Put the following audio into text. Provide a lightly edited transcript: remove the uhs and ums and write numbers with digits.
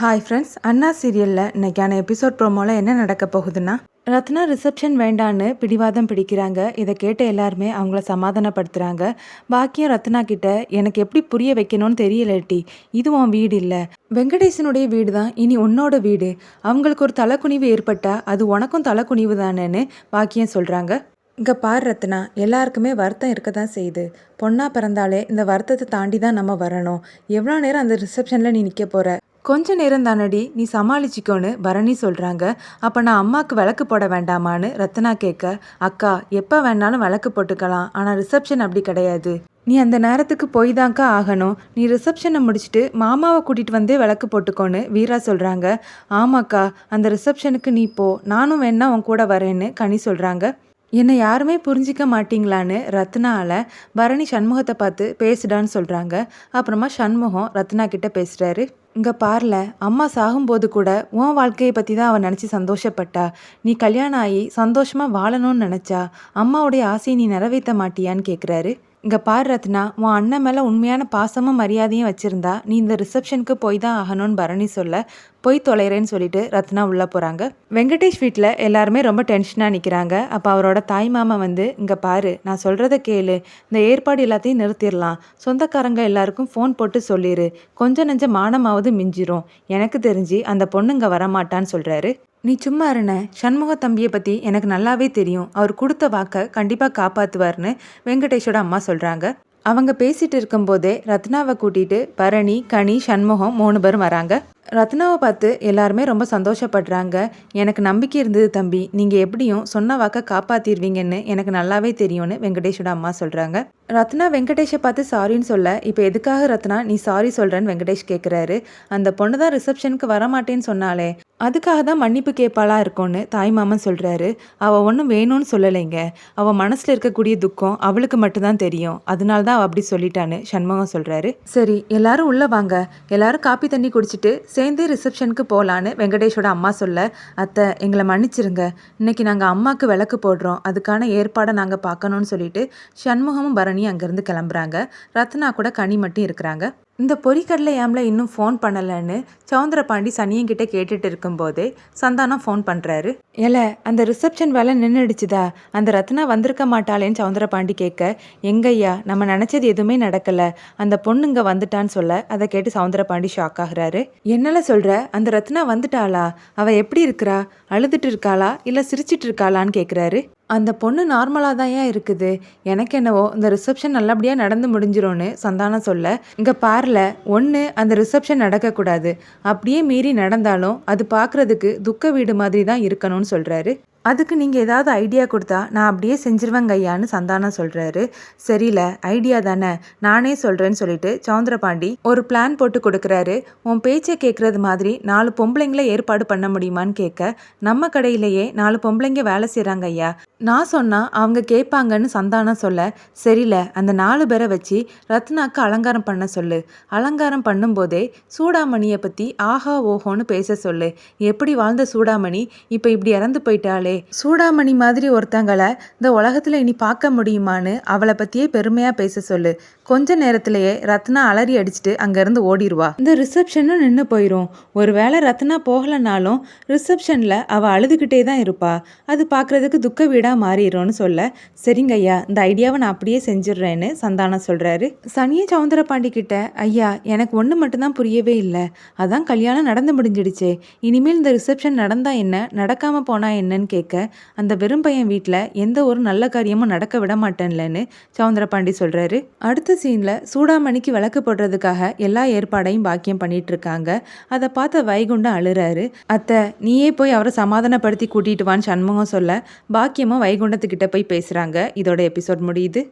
Hi friends, அண்ணா சீரியலில் இன்றைக்கான episode ப்ரோமோவில் என்ன நடக்க போகுதுன்னா, ரத்னா ரிசப்ஷன் வேண்டான்னு பிடிவாதம் பிடிக்கிறாங்க. இதை கேட்ட எல்லாருமே அவங்கள சமாதானப்படுத்துகிறாங்க. பாக்கியம் ரத்னா கிட்ட, எனக்கு எப்படி புரிய வைக்கணும்னு தெரியலட்டி, இது உன் வீடு இல்லை, வெங்கடேசனுடைய வீடு தான் இனி உன்னோட வீடு. அவங்களுக்கு ஒரு தலைக்குனிவு ஏற்பட்டால் அது உனக்கும் தலைக்குனிவு தானேன்னு பாக்கியம் சொல்கிறாங்க. இங்கே பார் ரத்னா, எல்லாருக்குமே வருத்தம் இருக்க தான் செய்யுது. பொண்ணாக பிறந்தாலே இந்த வருத்தத்தை தாண்டி தான் நம்ம வரணும். எவ்வளோ நேரம் அந்த ரிசப்ஷனில் நீ நிற்க போகிற? கொஞ்ச நேரம் தானடி, நீ சமாளிச்சிக்கோன்னு பரணி சொல்கிறாங்க. அப்போ நான் அம்மாவுக்கு விளக்கு போட வேண்டாமான்னு ரத்னா கேட்க, அக்கா எப்போ வேணாலும் விளக்கு போட்டுக்கலாம், ஆனால் ரிசப்ஷன் அப்படி கிடையாது. நீ அந்த நேரத்துக்கு போய் தான்க்கா ஆகணும். நீ ரிசப்ஷனை முடிச்சுட்டு மாமாவை கூட்டிகிட்டு வந்தே விளக்கு போட்டுக்கோன்னு வீரா சொல்கிறாங்க. ஆமாக்கா, அந்த ரிசப்ஷனுக்கு நீ போ, நானும் வேணா உன் கூட வரேன்னு கனி சொல்கிறாங்க. என்னை யாருமே புரிஞ்சிக்க மாட்டிங்களான்னு ரத்னாவில் பரணி சண்முகத்தை பார்த்து பேசுடான்னு சொல்கிறாங்க. அப்புறமா சண்முகம் ரத்னா கிட்ட பேசுகிறாரு. இங்கே பாரில், அம்மா சாகும்போது கூட உன் வாழ்க்கையை பற்றி தான் அவன் நினச்சி சந்தோஷப்பட்டா. நீ கல்யாணம் ஆகி சந்தோஷமாக வாழணும்னு நினச்சா அம்மாவுடைய ஆசையை நீ நிறைவேற்ற மாட்டியான்னு கேட்குறாரு. இங்கே பார் ரத்னா, உன் அண்ணன் மேலே உண்மையான பாசமும் மரியாதையும் வச்சுருந்தா நீ இந்த ரிசப்ஷனுக்கு போய் தான் ஆகணும்னு பரணி சொல்ல, போய் தொலைகிறேன்னு சொல்லிட்டு ரத்னா உள்ளே போகிறாங்க. வெங்கடேஷ் வீட்டில் எல்லாருமே ரொம்ப டென்ஷனாக நிற்கிறாங்க. அப்போ அவரோட தாய் மாமா வந்து, இங்கே பாரு, நான் சொல்கிறத கேளு, இந்த ஏற்பாடு எல்லாத்தையும் நிறுத்திடலாம், சொந்தக்காரங்க எல்லாருக்கும் ஃபோன் போட்டு சொல்லிடு, கொஞ்சம் நெஞ்ச மானமாவது மிஞ்சிரும், எனக்கு தெரிஞ்சு அந்த பொண்ணு இங்கே வரமாட்டான்னு சொல்கிறாரு. நீ சும்மா இருன, சண்முக தம்பியை பற்றி எனக்கு நல்லாவே தெரியும், அவர் கொடுத்த வாக்கை கண்டிப்பாக காப்பாற்றுவார்னு வெங்கடேஷோட அம்மா சொல்கிறாங்க. அவங்க பேசிகிட்டு இருக்கும்போதே ரத்னாவை கூட்டிகிட்டு பரணி, கனி, சண்முகம் 3 பேரும் வராங்க. ரத்னாவை பார்த்து எல்லாருமே ரொம்ப சந்தோஷப்படுறாங்க. எனக்கு நம்பிக்கை இருந்தது தம்பி, நீங்கள் எப்படியும் சொன்ன வாக்கை காப்பாற்றிடுவீங்கன்னு எனக்கு நல்லாவே தெரியும்னு வெங்கடேஷோட அம்மா சொல்கிறாங்க. ரத்னா வெங்கடேஷை பார்த்து சாரின்னு சொல்ல, இப்போ எதுக்காக ரத்னா நீ சாரி சொல்கிறேன்னு வெங்கடேஷ் கேட்குறாரு. அந்த பொண்ணு தான் ரிசப்ஷனுக்கு வரமாட்டேன்னு சொன்னாலே, அதுக்காக தான் மன்னிப்பு கேட்பாளா இருக்கும்னு தாய்மாமன் சொல்கிறாரு. அவள் ஒன்றும் வேணும்னு சொல்லலைங்க, அவள் மனசில் இருக்கக்கூடிய துக்கம் அவளுக்கு மட்டும்தான் தெரியும், அதனால தான் அவள் அப்படி சொல்லிட்டான்னு சண்முகம் சொல்கிறாரு. சரி, எல்லாரும் உள்ளே வாங்க, எல்லாரும் காப்பி தண்ணி குடிச்சிட்டு சேர்ந்தே ரிசப்ஷனுக்கு போகலான்னு வெங்கடேஷோட அம்மா சொல்ல, அத்தை எங்களை மன்னிச்சிருங்க, இன்னைக்கு நாங்கள் அம்மாவுக்கு விளக்கு போடுறோம், அதுக்கான ஏற்பாடை நாங்கள் பார்க்கணும்னு சொல்லிட்டு சண்முகமும் பரணி அங்கேருந்து கிளம்புறாங்க. ரத்னா கூட கனி மட்டும் இருக்கிறாங்க. இந்த பொறிக்கடலை ஏம்ல இன்னும் ஃபோன் பண்ணலைன்னு சவுந்தரபாண்டி சனியன்கிட்ட கேட்டுட்டு இருக்கும்போதே சந்தானம் ஃபோன் பண்ணுறாரு. அந்த ரிசப்ஷன் வேலை நின்றுடுச்சுதா, அந்த ரத்னா வந்திருக்க மாட்டாளேன்னு சவுந்தரபாண்டி கேட்க, எங்கய்யா நம்ம நினச்சது எதுவுமே நடக்கலை, அந்த பொண்ணுங்க வந்துட்டான்னு சொல்ல, அதை கேட்டு சவுந்தரபாண்டி ஷாக் ஆகுறாரு. என்னல சொல்கிற, அந்த ரத்னா வந்துட்டாளா, அவள் எப்படி இருக்கிறா, அழுதுட்டு இருக்காளா இல்லை சிரிச்சிட்டு இருக்காளான்னு கேட்குறாரு. அந்த பொண்ணு நார்மலாக தான் ஏன் இருக்குது, எனக்கு என்னவோ இந்த ரிசப்ஷன் நல்லபடியாக நடந்து முடிஞ்சிரும்னு சந்தானம் சொல்ல, இங்கே பாரில், ஒன்று அந்த ரிசப்ஷன் நடக்கக்கூடாது, அப்படியே மீறி நடந்தாலும் அது பார்க்குறதுக்கு துக்க வீடு மாதிரி தான் இருக்கணும்னு சொல்கிறாரு. அதுக்கு நீங்கள் ஏதாவது ஐடியா கொடுத்தா நான் அப்படியே செஞ்சிருவேங்க ஐயான்னு சந்தானம் சொல்கிறாரு. சரியில்ல, ஐடியா தானே, நானே சொல்கிறேன்னு சொல்லிட்டு சவுந்தரபாண்டி ஒரு பிளான் போட்டு கொடுக்குறாரு. உன் பேச்சை கேட்குறது மாதிரி 4 பொம்பளைங்களை ஏற்பாடு பண்ண முடியுமான்னு கேட்க, நம்ம கடையிலேயே 4 பொம்பளைங்க வேலை செய்கிறாங்க ஐயா, நான் சொன்னால் அவங்க கேட்பாங்கன்னு சந்தானம் சொல்ல, சரியில்ல, அந்த 4 பேரை வச்சு ரத்னாக்கு அலங்காரம் பண்ண சொல்லு, அலங்காரம் பண்ணும்போதே சூடாமணியை பற்றி ஆஹா ஓஹோன்னு பேச சொல்லு, எப்படி வாழ்ந்த சூடாமணி இப்போ இப்படி இறந்து போயிட்டாலே, சூடாமணி மாதிரி ஒருத்தங்களை இந்த உலகத்தில் இனி பார்க்க முடியுமான்னு அவளை பற்றியே பெருமையாக பேச சொல்லு. கொஞ்ச நேரத்திலேயே ரத்னா அலறி அடிச்சுட்டு அங்கேருந்து ஓடிடுவா, இந்த ரிசப்ஷனும் நின்று போயிடும். ஒருவேளை ரத்னா போகலைனாலும் ரிசப்ஷனில் அவள் அழுதுகிட்டே தான் இருப்பா, அது பார்க்குறதுக்கு துக்க வீடாக மாறிடும்னு சொல்ல, சரிங்க ஐயா, இந்த ஐடியாவை நான் அப்படியே செஞ்சிடுறேன்னு சந்தானம் சொல்கிறாரு. சனியை சவுந்தரபாண்டி கிட்ட, ஐயா எனக்கு ஒன்று மட்டும்தான் புரியவே இல்லை, அதான் கல்யாணம் நடந்து முடிஞ்சிடுச்சே, இனிமேல் இந்த ரிசப்ஷன் நடந்தா என்ன நடக்காமல் போனா என்னன்னு கேட்க, அந்த வெறும் பையன் வீட்டில் எந்த ஒரு நல்ல காரியமும் நடக்க விட மாட்டேன்லன்னு சவுந்தரபாண்டி சொல்கிறாரு. அடுத்த சீனில் சூடாமணிக்கு விளக்கு போடுறதுக்காக எல்லா ஏற்பாடையும் பாக்கியம் பண்ணிட்டு இருக்காங்க. அதை பார்த்த வைகுண்டம் அழுறாரு. அத்தை நீயே போய் அவரை சமாதானப்படுத்தி கூட்டிட்டு வான்னு சண்முகம் சொல்ல, பாக்கியமும் வைகுண்டத்துக்கிட்ட போய் பேசுகிறாங்க. இதோட எபிசோட் முடியுது.